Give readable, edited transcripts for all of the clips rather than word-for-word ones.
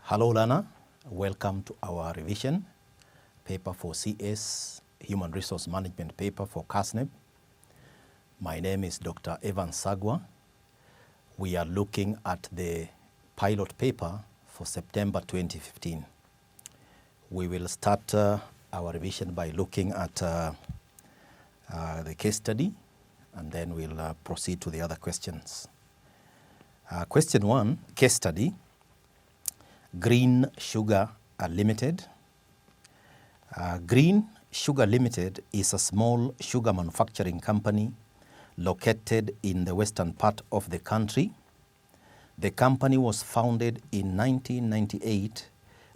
Hello learner, welcome to our revision paper for CS, Human Resource Management paper for CASNEB. My name is Dr. Evan Sagwa. We are looking at the pilot paper for September 2015. We will start our revision by looking at the case study, and then we'll proceed to the other questions. Question 1, case study. Green Sugar Limited. Green Sugar Limited is a small sugar manufacturing company located in the western part of the country. The company was founded in 1998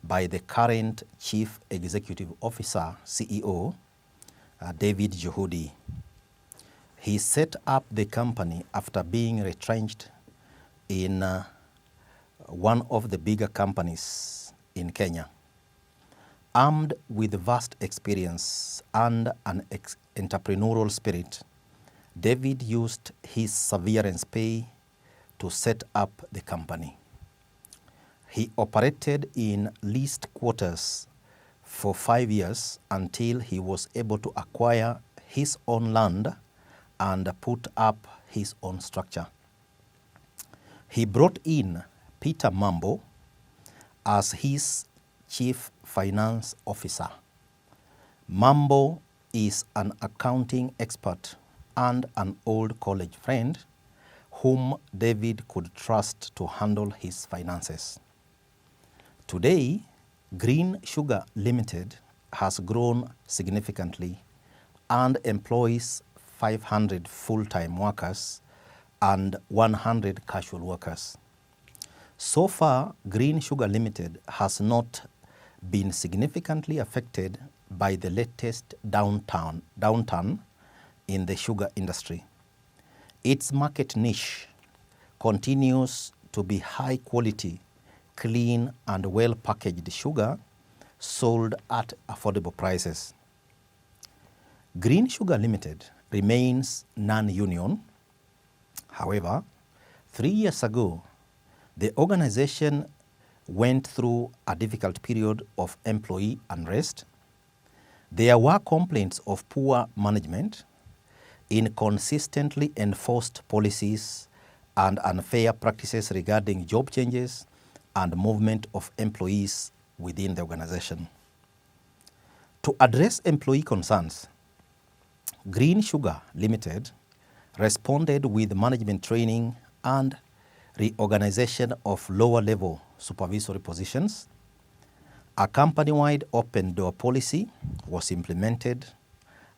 by the current Chief Executive Officer, CEO, David Juhudi. He set up the company after being retrenched in one of the bigger companies in Kenya. Armed with vast experience and an entrepreneurial spirit, David used his severance pay to set up the company. He operated in leased quarters for 5 years until he was able to acquire his own land and put up his own structure. He brought in Peter Mambo as his Chief Finance Officer. Mambo is an accounting expert and an old college friend whom David could trust to handle his finances. Today, Green Sugar Limited has grown significantly and employs 500 full-time workers and 100 casual workers. So far, Green Sugar Limited has not been significantly affected by the latest downturn in the sugar industry. Its market niche continues to be high quality, clean and well-packaged sugar sold at affordable prices. Green Sugar Limited remains non-union. However, 3 years ago, the organization went through a difficult period of employee unrest. There were complaints of poor management, inconsistently enforced policies, and unfair practices regarding job changes and movement of employees within the organization. To address employee concerns, Green Sugar Limited responded with management training and reorganization of lower-level supervisory positions. A company-wide open-door policy was implemented,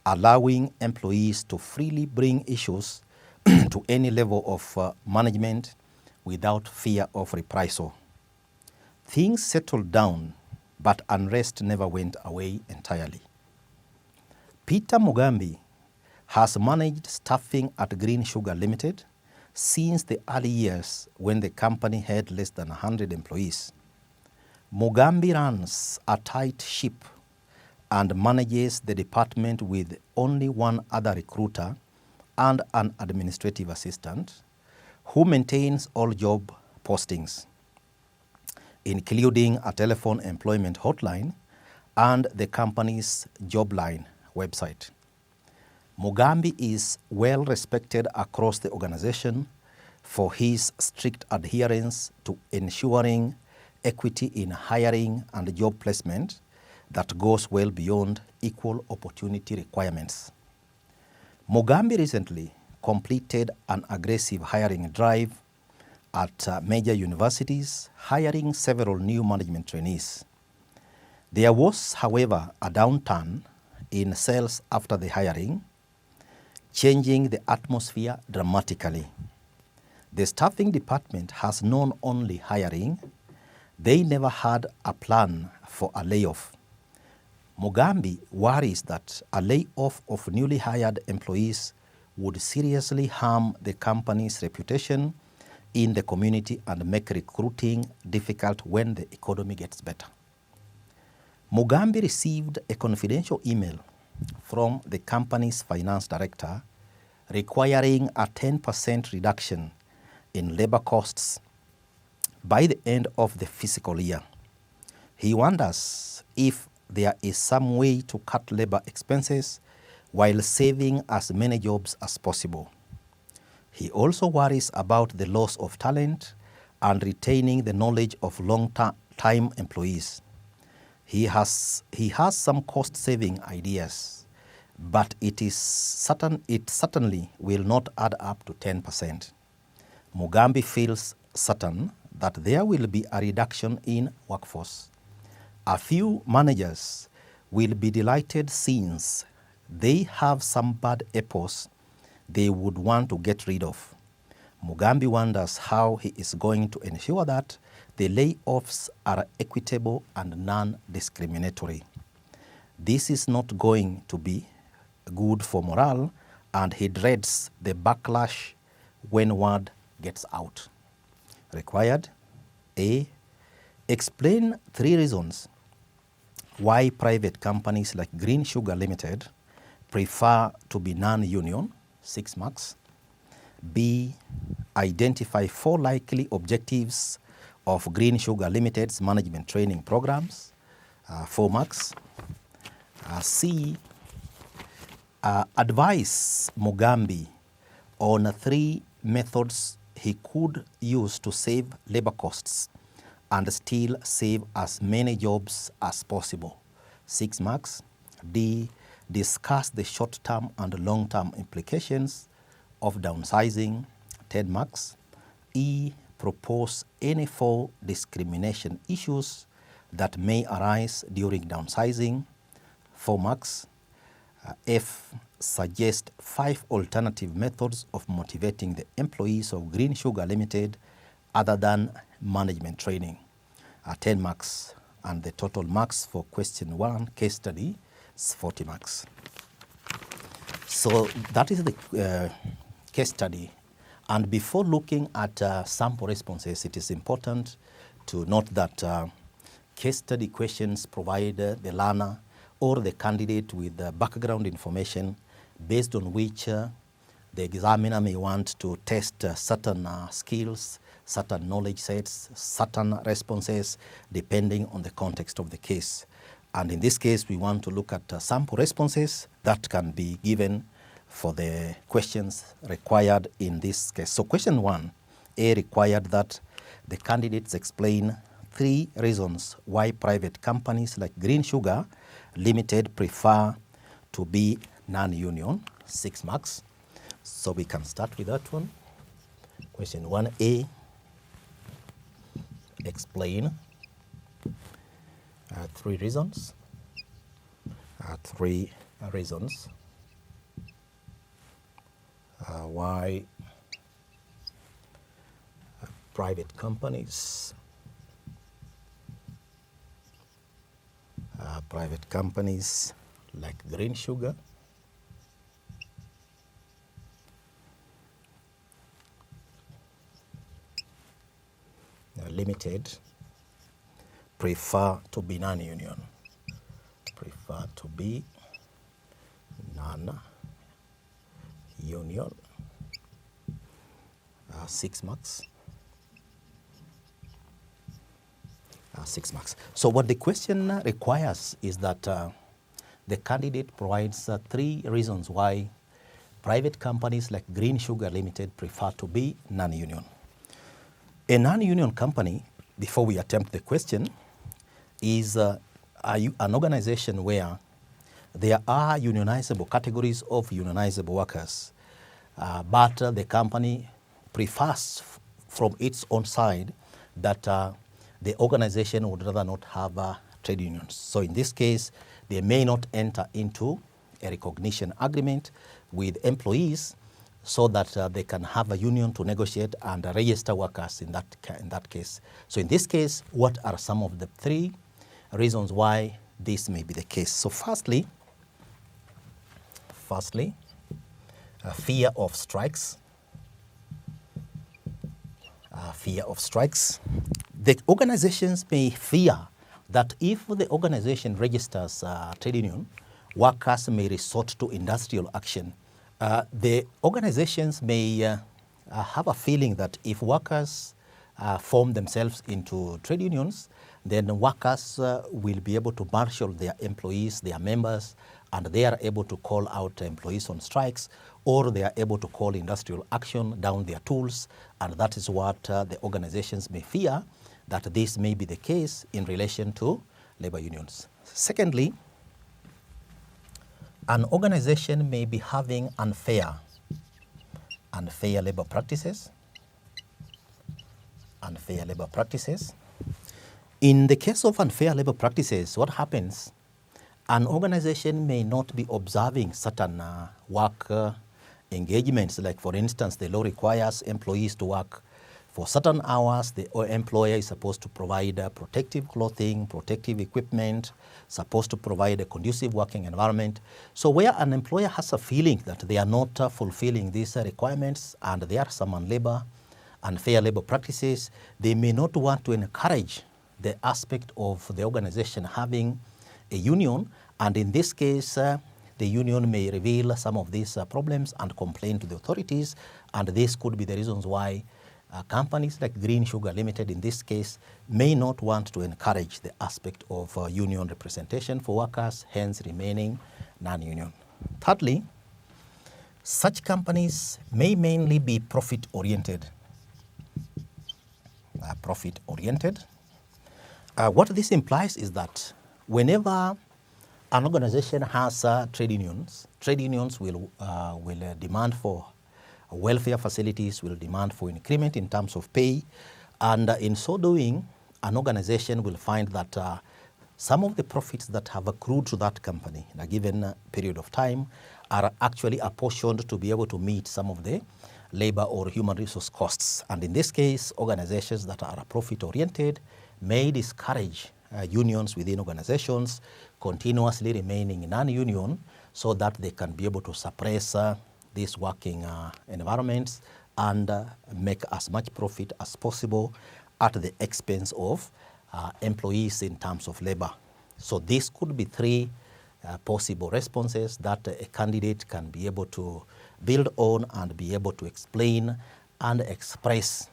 allowing employees to freely bring issues to any level of management without fear of reprisal. Things settled down, but unrest never went away entirely. Peter Mugambi has managed staffing at Green Sugar Limited since the early years when the company had less than 100 employees. Mugambi runs a tight ship and manages the department with only one other recruiter and an administrative assistant who maintains all job postings, including a telephone employment hotline and the company's Jobline website. Mugambi is well respected across the organization for his strict adherence to ensuring equity in hiring and job placement that goes well beyond equal opportunity requirements. Mugambi recently completed an aggressive hiring drive at major universities, hiring several new management trainees. There was, however, a downturn in sales after the hiring, changing the atmosphere dramatically. The staffing department has known only hiring. They never had a plan for a layoff. Mugambi worries that a layoff of newly hired employees would seriously harm the company's reputation in the community and make recruiting difficult when the economy gets better. Mugambi received a confidential email from the company's finance director requiring a 10% reduction in labor costs by the end of the fiscal year. He wonders if there is some way to cut labor expenses while saving as many jobs as possible. He also worries about the loss of talent and retaining the knowledge of long-time employees. He has some cost-saving ideas, but it certainly will not add up to 10%. Mugambi feels certain that there will be a reduction in workforce. A few managers will be delighted since they have some bad apples they would want to get rid of. Mugambi wonders how he is going to ensure that the layoffs are equitable and non-discriminatory. This is not going to be good for morale, and he dreads the backlash when word gets out. Required: A. Explain 3 reasons why private companies like Green Sugar Limited prefer to be non-union, 6 marks. B. Identify 4 likely objectives of Green Sugar Limited's management training programs, 4 marks. C. Advise Mugambi on 3 methods he could use to save labor costs and still save as many jobs as possible, 6 marks. D. Discuss the short-term and long-term implications of downsizing, 10 marks. E. Propose any 4 discrimination issues that may arise during downsizing, 4 marks. F. Suggest 5 alternative methods of motivating the employees of Green Sugar Limited other than management training, 10 marks. And the total marks for question 1 case study is 40 marks. So that is the case study. And before looking at sample responses, it is important to note that case study questions provide the learner or the candidate with background information based on which the examiner may want to test certain skills, certain knowledge sets, certain responses, depending on the context of the case. And in this case, we want to look at sample responses that can be given for the questions required in this case. So question 1, A, required that the candidates explain 3 reasons why private companies like Green Sugar Limited prefer to be non-union, 6 marks. So we can start with that one. Question 1A, explain 3 reasons. 3 reasons why private companies like Green Sugar Limited prefer to be non-union. 6 marks. 6 marks. So what the question requires is that the candidate provides 3 reasons why private companies like Green Sugar Limited prefer to be non-union. A non-union company, before we attempt the question, is an organization where there are unionizable categories of unionizable workers, but the company prefers from its own side that the organization would rather not have trade unions. So in this case, they may not enter into a recognition agreement with employees so that they can have a union to negotiate and register workers in that case. So in this case, what are some of the 3 reasons why this may be the case? So firstly, fear of strikes. Fear of strikes. The organizations may fear that if the organization registers a trade union, workers may resort to industrial action. The organizations may have a feeling that if workers form themselves into trade unions, then workers will be able to marshal their employees, their members, and they are able to call out employees on strikes, or they are able to call industrial action down their tools, and that is what the organizations may fear, that this may be the case in relation to labor unions. Secondly, an organization may be having unfair labor practices. Unfair labor practices. In the case of unfair labor practices, what happens? An organization may not be observing certain work engagements. Like, for instance, the law requires employees to work for certain hours. The employer is supposed to provide protective clothing, protective equipment, supposed to provide a conducive working environment. So where an employer has a feeling that they are not fulfilling these requirements and there are some unfair labor practices, they may not want to encourage the aspect of the organization having a union, and in this case, the union may reveal some of these problems and complain to the authorities, and this could be the reasons why companies like Green Sugar Limited in this case may not want to encourage the aspect of union representation for workers, hence remaining non-union. Thirdly, such companies may mainly be profit-oriented. What this implies is that whenever an organization has trade unions will demand for welfare facilities, will demand for increment in terms of pay, and in so doing, an organization will find that some of the profits that have accrued to that company in a given period of time are actually apportioned to be able to meet some of the labor or human resource costs. And in this case, organizations that are profit-oriented may discourage unions within organizations continuously remaining non-union so that they can be able to suppress these working environments and make as much profit as possible at the expense of employees in terms of labor. So this could be three possible responses that a candidate can be able to build on and be able to explain and express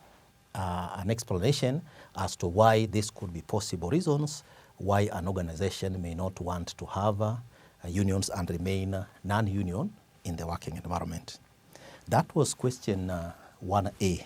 an explanation as to why this could be possible reasons why an organization may not want to have unions and remain non-union in the working environment. That was question 1A.